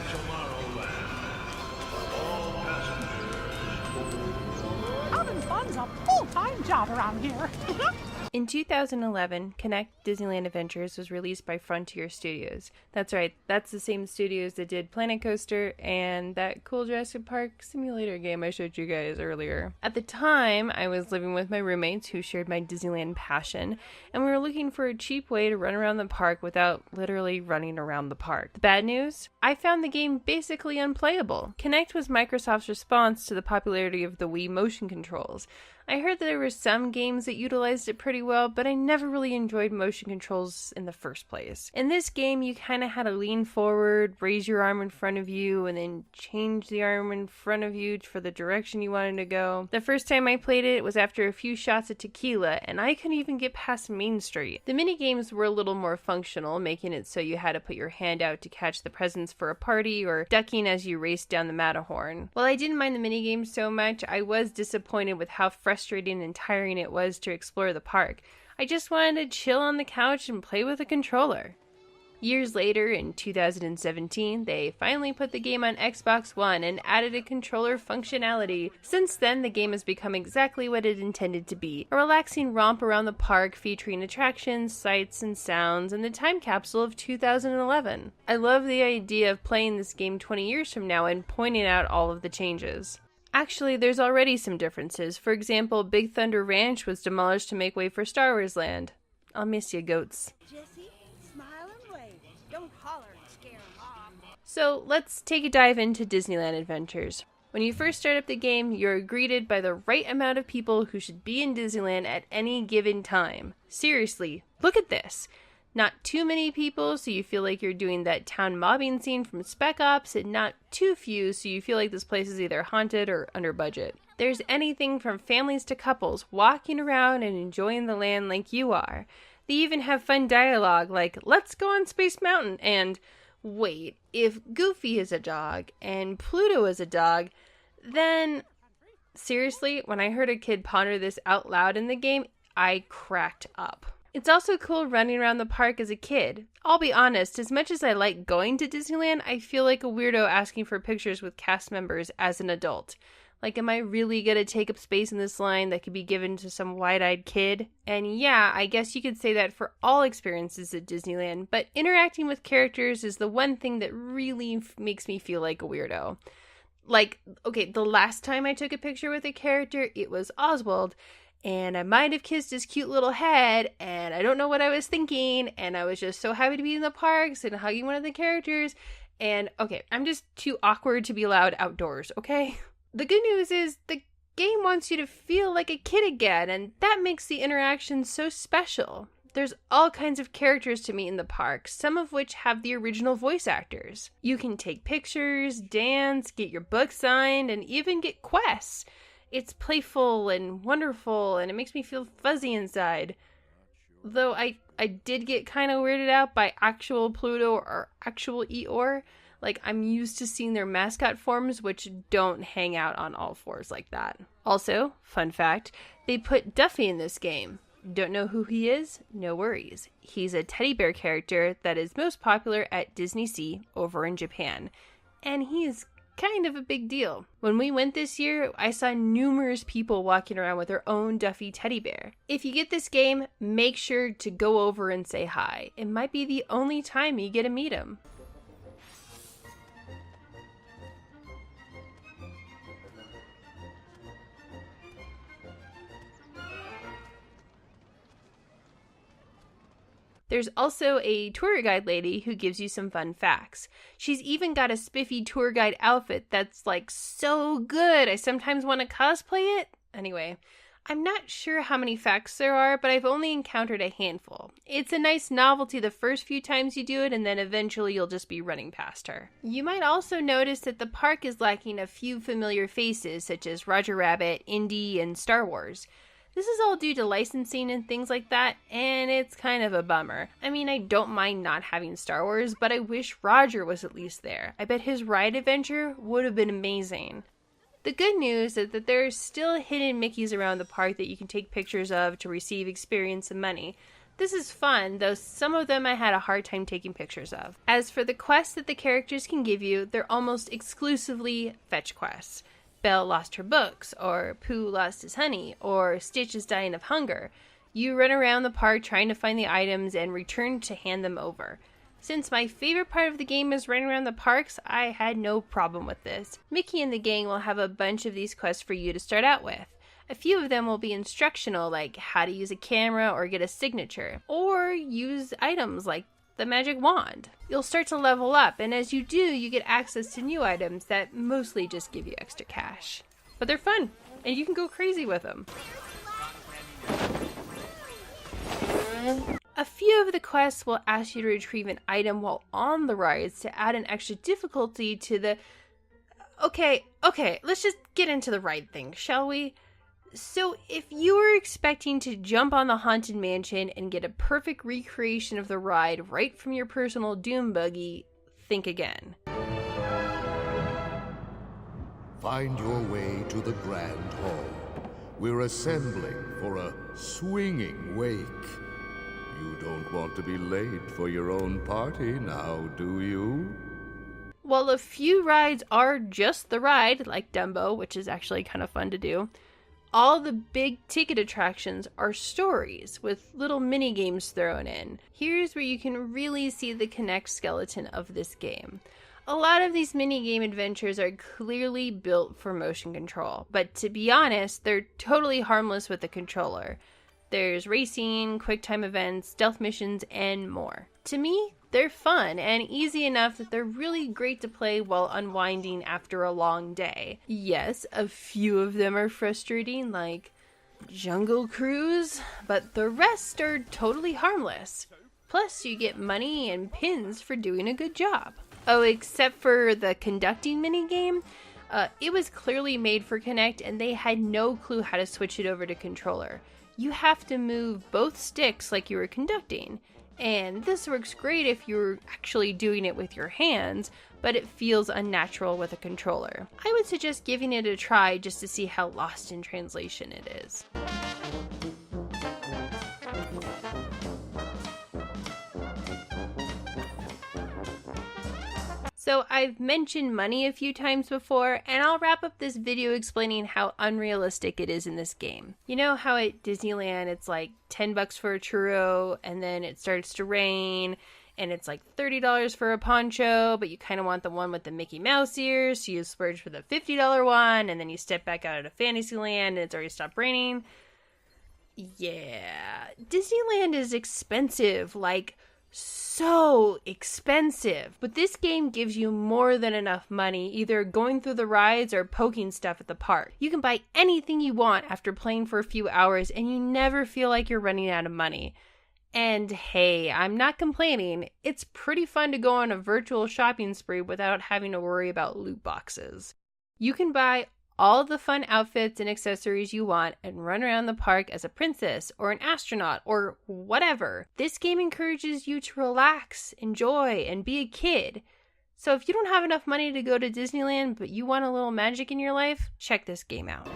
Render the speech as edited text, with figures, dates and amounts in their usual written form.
Tomorrowland. All passengers. Having fun's a full-time job around here. In 2011, Connect Disneyland Adventures was released by Frontier Studios. That's right, that's the same studios that did Planet Coaster and that cool Jurassic Park simulator game I showed you guys earlier. At the time, I was living with my roommates who shared my Disneyland passion, and we were looking for a cheap way to run around the park without literally running around the park. The bad news? I found the game basically unplayable. Connect was Microsoft's response to the popularity of the Wii motion controls. I heard that there were some games that utilized it pretty well, but I never really enjoyed motion controls in the first place. In this game, you kind of had to lean forward, raise your arm in front of you, and then change the arm in front of you for the direction you wanted to go. The first time I played it was after a few shots of tequila, and I couldn't even get past Main Street. The minigames were a little more functional, making it so you had to put your hand out to catch the presents for a party, or ducking as you raced down the Matterhorn. While I didn't mind the minigames so much, I was disappointed with how frustrating and tiring it was to explore the park. I just wanted to chill on the couch and play with a controller. Years later, in 2017, they finally put the game on Xbox One and added a controller functionality. Since then, the game has become exactly what it intended to be, a relaxing romp around the park featuring attractions, sights, and sounds, and the time capsule of 2011. I love the idea of playing this game 20 years from now and pointing out all of the changes. Actually, there's already some differences. For example, Big Thunder Ranch was demolished to make way for Star Wars Land. I'll miss you, goats. Jesse, smile and wave. Don't holler and scare 'em off. So let's take a dive into Disneyland Adventures. When you first start up the game, you're greeted by the right amount of people who should be in Disneyland at any given time. Seriously, look at this. Not too many people, so you feel like you're doing that town mobbing scene from Spec Ops, and not too few, so you feel like this place is either haunted or under budget. There's anything from families to couples walking around and enjoying the land like you are. They even have fun dialogue like, "Let's go on Space Mountain," and "Wait, if Goofy is a dog and Pluto is a dog, then..." Seriously, when I heard a kid ponder this out loud in the game, I cracked up. It's also cool running around the park as a kid. I'll be honest, as much as I like going to Disneyland, I feel like a weirdo asking for pictures with cast members as an adult. Like, am I really gonna take up space in this line that could be given to some wide-eyed kid? And yeah, I guess you could say that for all experiences at Disneyland, but interacting with characters is the one thing that really makes me feel like a weirdo. Like, okay, the last time I took a picture with a character, it was Oswald, and I might have kissed his cute little head, and I don't know what I was thinking, and I was just so happy to be in the parks and hugging one of the characters, and okay, I'm just too awkward to be allowed outdoors, okay? The good news is the game wants you to feel like a kid again, and that makes the interaction so special. There's all kinds of characters to meet in the park, some of which have the original voice actors. You can take pictures, dance, get your book signed, and even get quests. It's playful and wonderful, and it makes me feel fuzzy inside. Though I did get kind of weirded out by actual Pluto or actual Eeyore. Like, I'm used to seeing their mascot forms, which don't hang out on all fours like that. Also, fun fact, they put Duffy in this game. Don't know who he is? No worries. He's a teddy bear character that is most popular at Disney Sea over in Japan. And he's kind of a big deal. When we went this year, I saw numerous people walking around with their own Duffy teddy bear. If you get this game, make sure to go over and say hi. It might be the only time you get to meet him. There's also a tour guide lady who gives you some fun facts. She's even got a spiffy tour guide outfit that's like so good, I sometimes want to cosplay it. Anyway, I'm not sure how many facts there are, but I've only encountered a handful. It's a nice novelty the first few times you do it, and then eventually you'll just be running past her. You might also notice that the park is lacking a few familiar faces, such as Roger Rabbit, Indy, and Star Wars. This is all due to licensing and things like that, and it's kind of a bummer. I mean, I don't mind not having Star Wars, but I wish Roger was at least there. I bet his ride adventure would have been amazing. The good news is that there are still hidden Mickeys around the park that you can take pictures of to receive experience and money. This is fun, though some of them I had a hard time taking pictures of. As for the quests that the characters can give you, they're almost exclusively fetch quests. Belle lost her books, or Pooh lost his honey, or Stitch is dying of hunger. You run around the park trying to find the items and return to hand them over. Since my favorite part of the game is running around the parks, I had no problem with this. Mickey and the gang will have a bunch of these quests for you to start out with. A few of them will be instructional, like how to use a camera or get a signature, or use items like the magic wand. You'll start to level up, and as you do, you get access to new items that mostly just give you extra cash. But they're fun, and you can go crazy with them. A few of the quests will ask you to retrieve an item while on the rides to add an extra difficulty to the... Okay, let's just get into the ride thing, shall we? So if you were expecting to jump on the Haunted Mansion and get a perfect recreation of the ride right from your personal Doom buggy, think again. Find your way to the Grand Hall. We're assembling for a swinging wake. You don't want to be late for your own party now, do you? Well, a few rides are just the ride, like Dumbo, which is actually kind of fun to do. All the big ticket attractions are stories with little mini games thrown in. Here's where you can really see the Kinect skeleton of this game. A lot of these mini game adventures are clearly built for motion control, but to be honest, they're totally harmless with the controller. There's racing, quick time events, stealth missions, and more. To me, they're fun and easy enough that they're really great to play while unwinding after a long day. Yes, a few of them are frustrating, like Jungle Cruise, but the rest are totally harmless. Plus, you get money and pins for doing a good job. Oh, except for the conducting minigame. It was clearly made for Kinect, and they had no clue how to switch it over to controller. You have to move both sticks like you were conducting. And this works great if you're actually doing it with your hands, but it feels unnatural with a controller. I would suggest giving it a try just to see how lost in translation it is. So I've mentioned money a few times before, and I'll wrap up this video explaining how unrealistic it is in this game. You know how at Disneyland it's like $10 for a churro, and then it starts to rain, and it's like $30 for a poncho, but you kind of want the one with the Mickey Mouse ears, so you splurge for the $50 one, and then you step back out of Fantasyland and it's already stopped raining. Yeah, Disneyland is expensive, like so expensive. But this game gives you more than enough money, either going through the rides or poking stuff at the park. You can buy anything you want after playing for a few hours, and you never feel like you're running out of money. And hey, I'm not complaining. It's pretty fun to go on a virtual shopping spree without having to worry about loot boxes. You can buy all the fun outfits and accessories you want and run around the park as a princess or an astronaut or whatever. This game encourages you to relax, enjoy, and be a kid. So if you don't have enough money to go to Disneyland but you want a little magic in your life, check this game out.